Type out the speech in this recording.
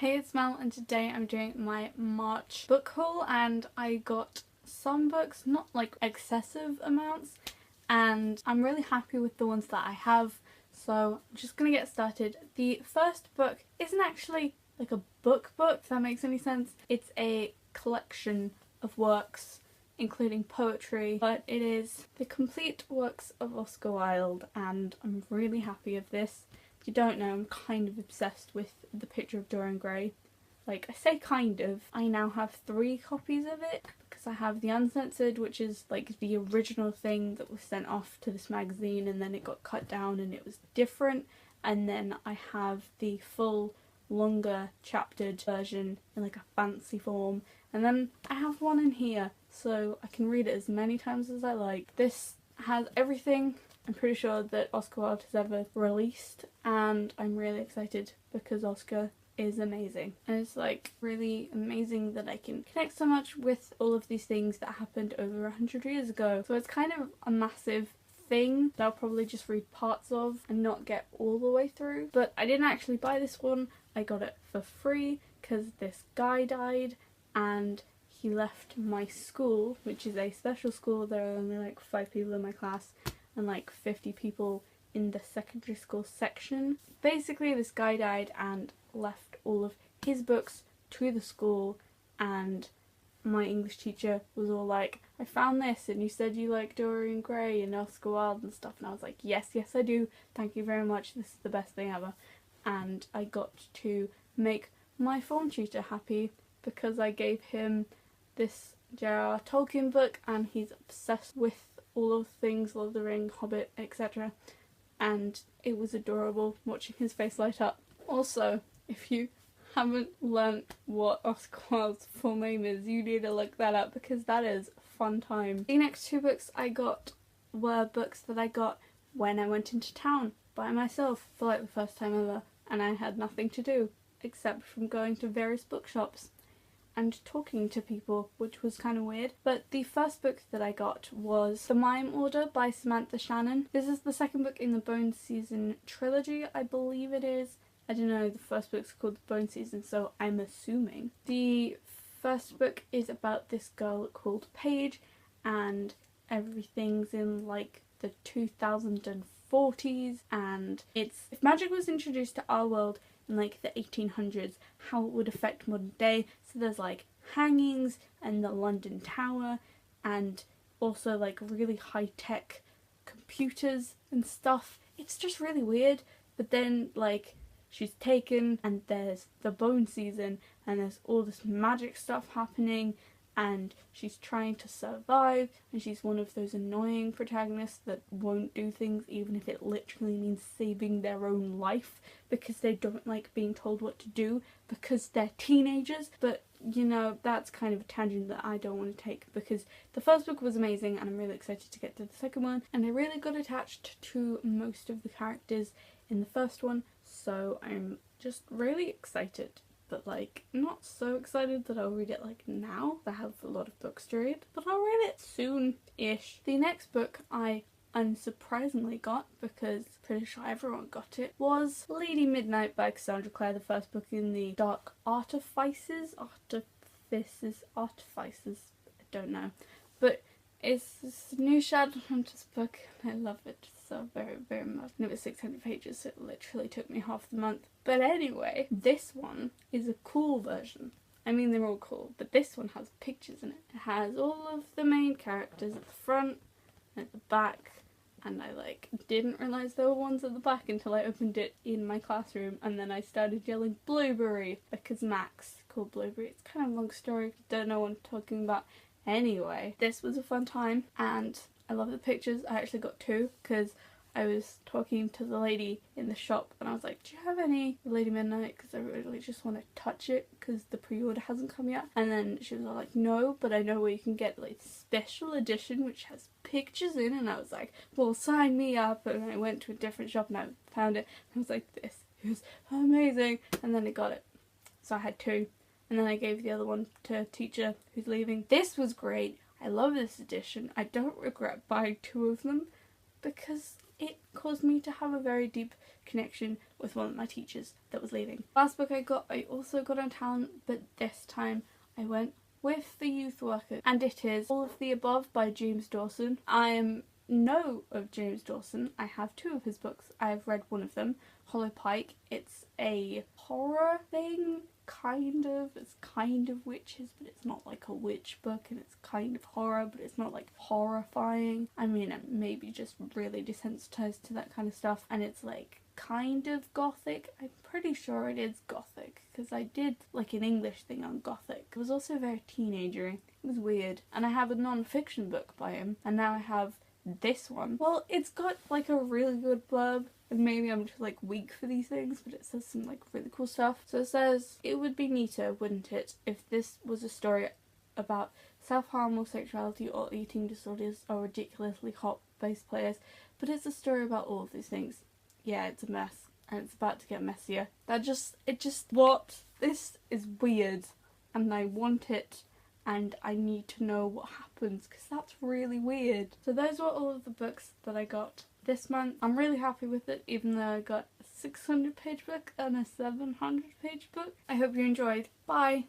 Hey, it's Mel, and today I'm doing my March book haul, and I got some books, not like excessive amounts, and I'm really happy with the ones that I have, so I'm just gonna get started. The first book isn't actually like a book, if that makes any sense. It's a collection of works including poetry, but it is the complete works of Oscar Wilde, and I'm really happy of this. If you don't know, I'm kind of obsessed with The Picture of Dorian Gray. Like, I say kind of, I now have 3 copies of it because I have the uncensored, which is like the original thing that was sent off to this magazine and then it got cut down and it was different, and then I have the full longer chaptered version in like a fancy form, and then I have one in here so I can read it as many times as I like. This has everything I'm pretty sure that Oscar Wilde has ever released, and I'm really excited because Oscar is amazing, and it's like really amazing that I can connect so much with all of these things that happened over 100 years ago. So it's kind of a massive thing that I'll probably just read parts of and not get all the way through. But I didn't actually buy this one, I got it for free because this guy died and he left my school, which is a special school. There are only like 5 people in my class and like 50 people in the secondary school section. Basically, this guy died and left all of his books to the school, and my English teacher was all like, I found this and you said you like Dorian Gray and Oscar Wilde and stuff, and I was like, yes I do, thank you very much, this is the best thing ever. And I got to make my form tutor happy because I gave him this J.R.R. Tolkien book, and he's obsessed with all of things Lord of the Ring, Hobbit, etc. And it was adorable watching his face light up. Also, if you haven't learnt what Oscar Wilde's full name is, you need to look that up because that is a fun time. The next 2 books I got were books that I got when I went into town by myself for like the first time ever, and I had nothing to do except from going to various bookshops and talking to people, which was kind of weird. But the first book that I got was The Mime Order by Samantha Shannon. This is the second book in the Bone Season trilogy, I believe it is. I don't know, the first book's called The Bone Season, so I'm assuming. The first book is about this girl called Paige, and everything's in like the 2040s, and it's if magic was introduced to our world in like the 1800s, how it would affect modern day. So there's like hangings and the London Tower, and also like really high-tech computers and stuff. It's just really weird. But then like she's taken and there's the bone season and there's all this magic stuff happening, and she's trying to survive, and she's one of those annoying protagonists that won't do things even if it literally means saving their own life because they don't like being told what to do because they're teenagers. But you know, that's kind of a tangent that I don't want to take because the first book was amazing and I'm really excited to get to the second one, and I really got attached to most of the characters in the first one, so I'm just really excited. But like, not so excited that I'll read it like now. I have a lot of books to read, but I'll read it soon-ish. The next book I unsurprisingly got, because pretty sure everyone got it, was Lady Midnight by Cassandra Clare, the first book in the Dark Artifices, I don't know. But it's this new Shadowhunters book and I love it so very, very much. And it was 600 pages, so it literally took me half the month. But anyway, this one is a cool version. I mean, they're all cool, but this one has pictures in it. It has all of the main characters at the front and at the back, and I like didn't realise there were ones at the back until I opened it in my classroom, and then I started yelling Blueberry because Max called Blueberry. It's kind of a long story, don't know what I'm talking about. Anyway, this was a fun time and I love the pictures. I actually got 2 because I was talking to the lady in the shop and I was like, do you have any Lady Midnight, because I really just want to touch it because the pre-order hasn't come yet. And then she was all like, no, but I know where you can get like special edition which has pictures in, and I was like, well, sign me up. And I went to a different shop and I found it and I was like, this is amazing, and then I got it. So I had 2. And then I gave the other one to a teacher who's leaving. This was great. I love this edition. I don't regret buying 2 of them because it caused me to have a very deep connection with one of my teachers that was leaving. Last book I also got on talent, but this time I went with The Youth Worker, and it is All of the Above by James Dawson. I know of James Dawson. I have 2 of his books. I've read one of them, Hollow Pike. It's a horror thing, kind of. It's kind of witches, but it's not like a witch book, and it's kind of horror, but it's not like horrifying. I mean, I'm maybe just really desensitized to that kind of stuff, and it's like kind of gothic. I'm pretty sure it is gothic because I did like an English thing on gothic. It was also very teenagery. It was weird. And I have a non-fiction book by him, and now I have this one. Well, it's got like a really good blurb, and maybe I'm just like weak for these things, but it says some like really cool stuff. So it says, "It would be neater, wouldn't it, if this was a story about self-harm or sexuality or eating disorders or ridiculously hot bass players, but it's a story about all of these things. Yeah, it's a mess, and it's about to get messier." What? This is weird, and I want it, and I need to know what happens, because that's really weird. So those were all of the books that I got this month. I'm really happy with it, even though I got a 600-page book and a 700-page book. I hope you enjoyed. Bye!